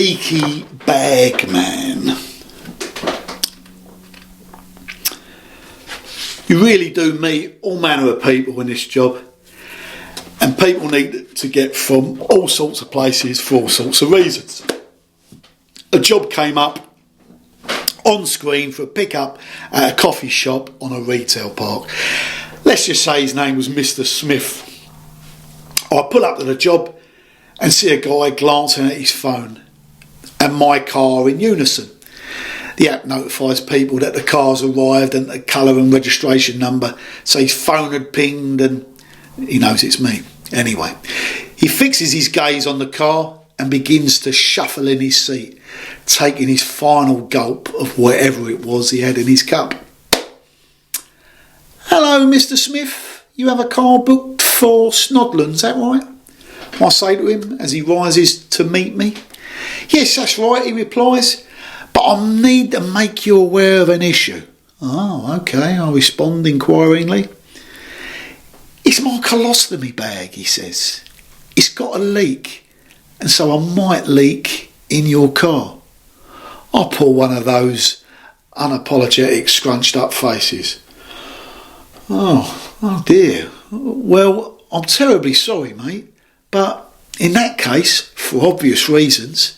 Leaky Bag Man. You really do meet all manner of people in this job, and people need to get from all sorts of places for all sorts of reasons. A job came up on screen for a pick-up at a coffee shop on a retail park. Let's just say his name was Mr. Smith. I pull up to the job and see a guy glancing at his phone and my car in unison. The app notifies people that the car's arrived and the colour and registration number, so his phone had pinged and he knows it's me. Anyway, he fixes his gaze on the car and begins to shuffle in his seat, taking his final gulp of whatever it was he had in his cup. "Hello, Mr. Smith, you have a car booked for Snodland, is that right?" I say to him as he rises to meet me. "Yes, that's right," he replies, "but I need to make you aware of an issue." "Oh, okay," I respond inquiringly. "It's my colostomy bag," he says. "It's got a leak, and so I might leak in your car." I pull one of those unapologetic scrunched up faces. Oh dear. "Well, I'm terribly sorry, mate, but in that case, for obvious reasons,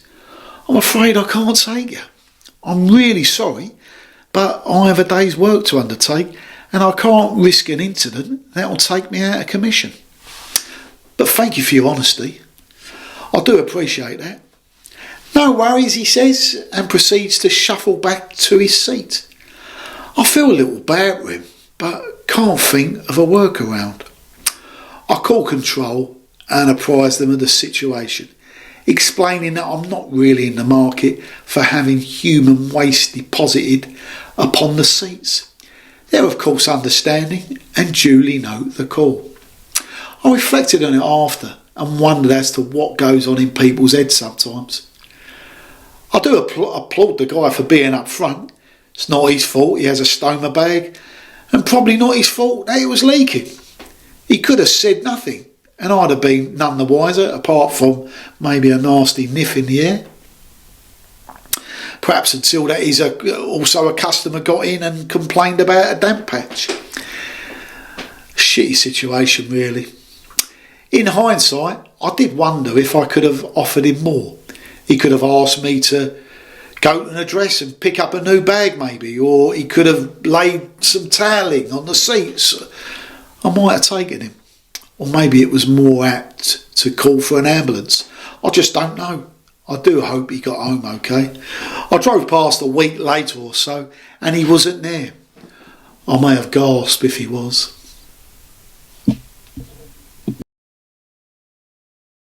I'm afraid I can't take you. I'm really sorry, but I have a day's work to undertake and I can't risk an incident that will take me out of commission. But thank you for your honesty. I do appreciate that." "No worries," he says, and proceeds to shuffle back to his seat. I feel a little bad for him, but can't think of a workaround. I call control and apprise them of the situation, explaining that I'm not really in the market for having human waste deposited upon the seats. They're of course understanding and duly note the call. I reflected on it after and wondered as to what goes on in people's heads sometimes. I do applaud the guy for being up front. It's not his fault he has a stoma bag, and probably not his fault that it was leaking. He could have said nothing and I'd have been none the wiser, apart from maybe a nasty niff in the air. Perhaps until that also a customer got in and complained about a damp patch. Shitty situation really. In hindsight, I did wonder if I could have offered him more. He could have asked me to go to an address and pick up a new bag maybe, or he could have laid some toweling on the seats. I might have taken him. Or maybe it was more apt to call for an ambulance. I just don't know. I do hope he got home okay. I drove past a week later or so and he wasn't there. I may have gasped if he was.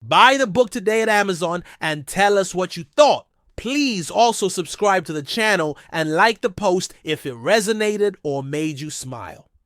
Buy the book today at Amazon and tell us what you thought. Please also subscribe to the channel and like the post if it resonated or made you smile.